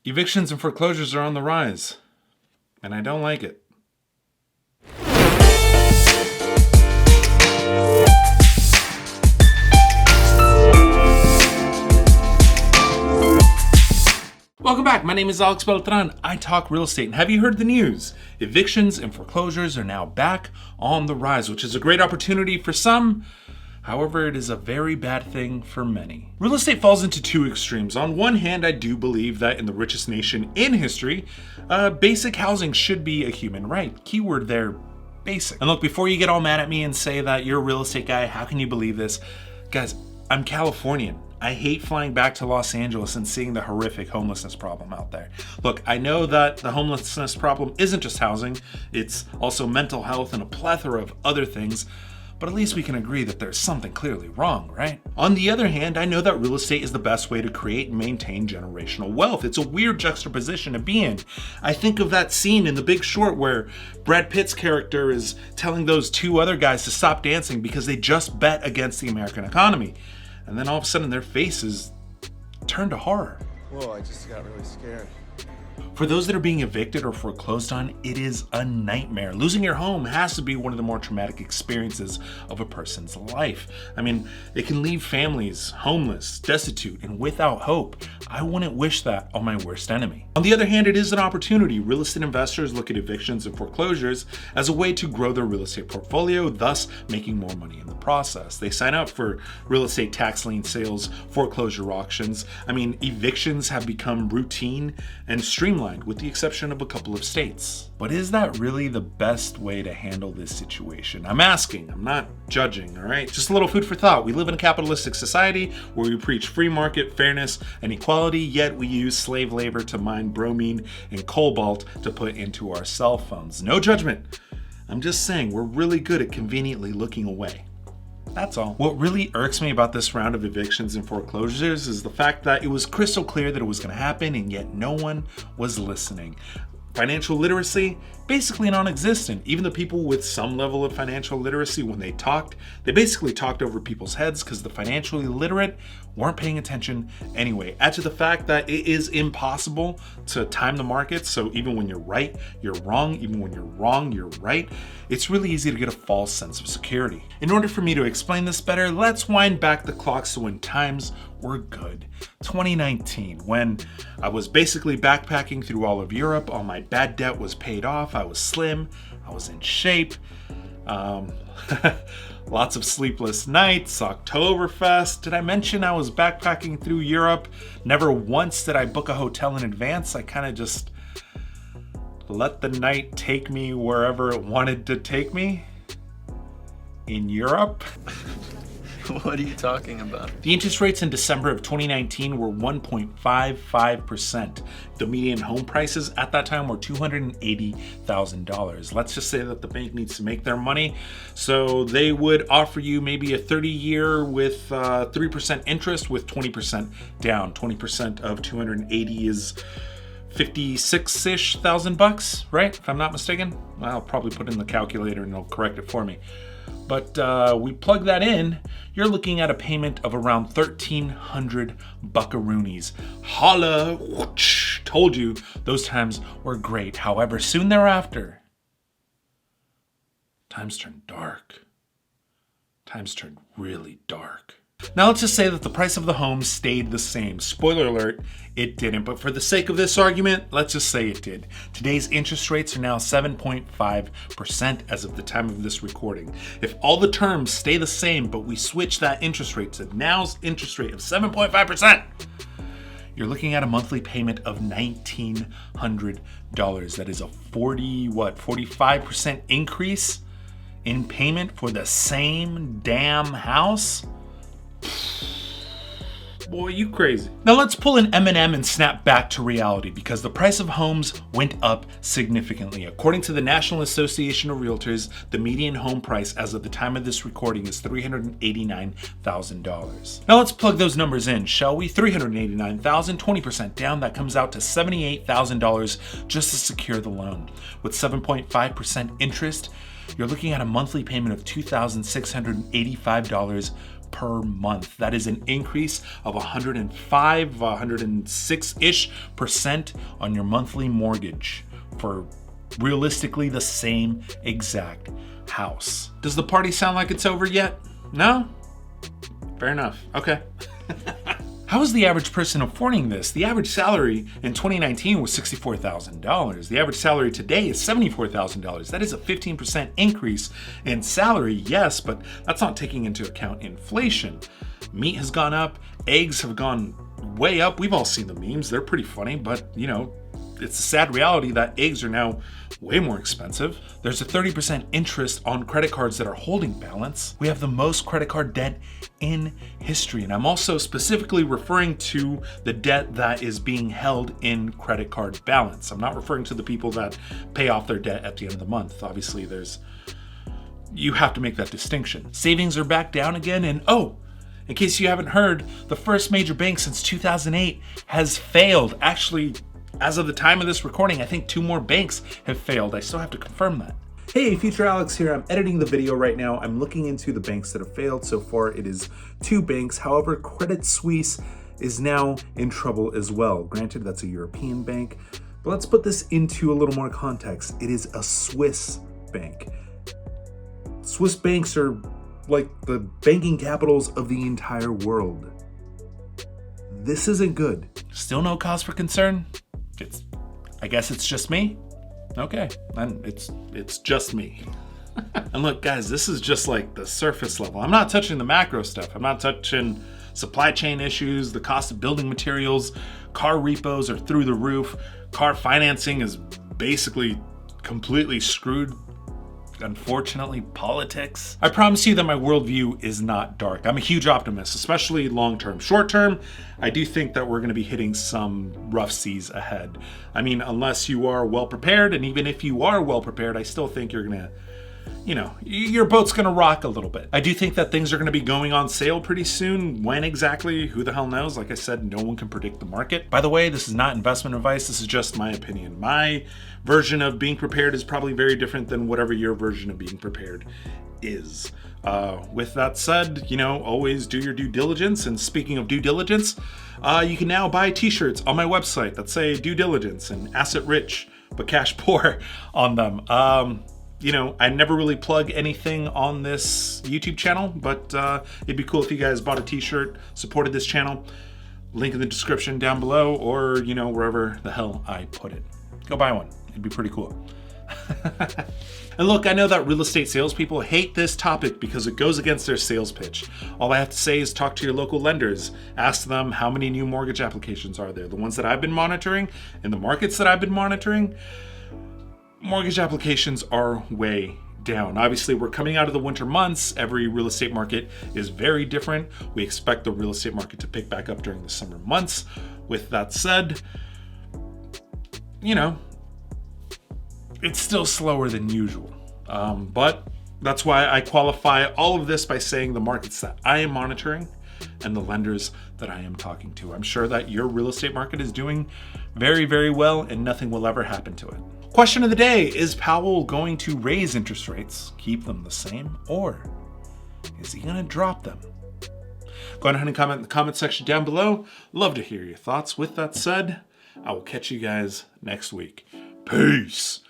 Evictions and foreclosures are on the rise, and I don't like it. Welcome back. My name is AlexBeltran. I talk real estate. And have you heard the news? Evictions and foreclosures are now back on the rise, which is a great opportunity for some. However, it is a very bad thing for many. Real estate falls into two extremes. On one hand, I do believe that in the richest nation in history, basic housing should be a human right. Keyword there, basic. And look, before you get all mad at me and say that you're a real estate guy, how can you believe this? Guys, I'm Californian. I hate flying back to Los Angeles and seeing the horrific homelessness problem out there. Look, I know that the homelessness problem isn't just housing, it's also mental health and a plethora of other things, but at least we can agree that there's something clearly wrong, right? On the other hand, I know that real estate is the best way to create and maintain generational wealth. It's a weird juxtaposition to be in. I think of that scene in The Big Short where Brad Pitt's character is telling those two other guys to stop dancing because they just bet against the American economy. And then all of a sudden their faces turn to horror. Whoa, I just got really scared. For those that are being evicted or foreclosed on, it is a nightmare. Losing your home has to be one of the more traumatic experiences of a person's life. I mean, it can leave families homeless, destitute, and without hope. I wouldn't wish that on my worst enemy. On the other hand, it is an opportunity. Real estate investors look at evictions and foreclosures as a way to grow their real estate portfolio, thus making more money in the process. They sign up for real estate tax lien sales, foreclosure auctions. I mean, evictions have become routine and streamlined with the exception of a couple of states. But is that really the best way to handle this situation? I'm asking, I'm not judging, all right? Just a little food for thought. We live in a capitalistic society where we preach free market, fairness, and equality, yet we use slave labor to mine bromine and cobalt to put into our cell phones. No judgment. I'm just saying we're really good at conveniently looking away. That's all. What really irks me about this round of evictions and foreclosures is the fact that it was crystal clear that it was going to happen, and yet no one was listening. Financial literacy, basically non-existent. Even the people with some level of financial literacy, when they talked, they basically talked over people's heads because the financially literate weren't paying attention anyway. Add to the fact that it is impossible to time the markets, so even when you're right, you're wrong. Even when you're wrong, you're right. It's really easy to get a false sense of security. In order for me to explain this better, let's wind back the clock to when times were good. 2019, when I was basically backpacking through all of Europe, all my bad debt was paid off, I was slim, I was in shape, lots of sleepless nights, Oktoberfest. Did I mention I was backpacking through Europe? Never once did I book a hotel in advance. I kind of just let the night take me wherever it wanted to take me. In Europe. What are you talking about? The interest rates in December of 2019 were 1.55%. The median home prices at that time were $280,000. Let's just say that the bank needs to make their money. So they would offer you maybe a 30-year with 3% interest with 20% down. 20% of 280 is 56-ish thousand bucks, right? If I'm not mistaken. I'll probably put in the calculator and it'll correct it for me. But we plug that in, you're looking at a payment of around 1,300 buckaroonies. Holla, whoosh, told you those times were great. However, soon thereafter, times turned dark. Times turned really dark. Now let's just say that the price of the home stayed the same. Spoiler alert, it didn't. But for the sake of this argument, let's just say it did. Today's interest rates are now 7.5% as of the time of this recording. If all the terms stay the same, but we switch that interest rate to now's interest rate of 7.5%, you're looking at a monthly payment of $1,900. That is a 45% increase in payment for the same damn house? Boy, you crazy. Now let's pull an M&M and snap back to reality because the price of homes went up significantly. According to the National Association of Realtors, the median home price as of the time of this recording is $389,000. Now let's plug those numbers in, shall we? $389,000, 20% down, that comes out to $78,000 just to secure the loan. With 7.5% interest, you're looking at a monthly payment of $2,685 per month. That is an increase of 106-ish% on your monthly mortgage for realistically the same exact house. Does the party sound like it's over yet? No? Fair enough. Okay. How is the average person affording this? The average salary in 2019 was $64,000. The average salary today is $74,000. That is a 15% increase in salary, yes, but that's not taking into account inflation. Meat has gone up, eggs have gone way up. We've all seen the memes. They're pretty funny, but it's a sad reality that eggs are now way more expensive. There's a 30% interest on credit cards that are holding balance. We have the most credit card debt in history. And I'm also specifically referring to the debt that is being held in credit card balance. I'm not referring to the people that pay off their debt at the end of the month. Obviously, you have to make that distinction. Savings are back down again. And in case you haven't heard, the first major bank since 2008 has failed. Actually, as of the time of this recording, I think 2 more banks have failed. I still have to confirm that. Hey, Future Alex here. I'm editing the video right now. I'm looking into the banks that have failed. So far, it is 2 banks. However, Credit Suisse is now in trouble as well. Granted, that's a European bank, but let's put this into a little more context. It is a Swiss bank. Swiss banks are like the banking capitals of the entire world. This isn't good. Still no cause for concern? I guess it's just me? Okay, then it's just me. And look, guys, this is just like the surface level. I'm not touching the macro stuff. I'm not touching supply chain issues, the cost of building materials, car repos are through the roof, car financing is basically completely screwed. Unfortunately, politics. I promise you that my worldview is not dark. I'm a huge optimist, especially long-term. Short-term, I do think that we're going to be hitting some rough seas ahead. I mean, unless you are well-prepared, and even if you are well-prepared, I still think you're going to, your boat's going to rock a little bit. I do think that things are going to be going on sale pretty soon. When exactly, who the hell knows? Like I said, no one can predict the market. By the way, this is not investment advice. This is just my opinion. My version of being prepared is probably very different than whatever your version of being prepared is. With that said, always do your due diligence. And speaking of due diligence, you can now buy t-shirts on my website that say due diligence and asset rich, but cash poor on them. I never really plug anything on this YouTube channel, but it'd be cool if you guys bought a t-shirt, supported this channel. Link in the description down below, or, wherever the hell I put it. Go buy one. It'd be pretty cool. And look, I know that real estate salespeople hate this topic because it goes against their sales pitch. All I have to say is talk to your local lenders. Ask them how many new mortgage applications are there. The ones that I've been monitoring, in the markets that I've been monitoring, mortgage applications are way down. Obviously, we're coming out of the winter months. Every real estate market is very different. We expect the real estate market to pick back up during the summer months. With that said, it's still slower than usual. But that's why I qualify all of this by saying the markets that I am monitoring and the lenders that I am talking to. I'm sure that your real estate market is doing very, very well and nothing will ever happen to it. Question of the day, is Powell going to raise interest rates, keep them the same, or is he going to drop them? Go ahead and comment in the comment section down below. Love to hear your thoughts. With that said, I will catch you guys next week. Peace.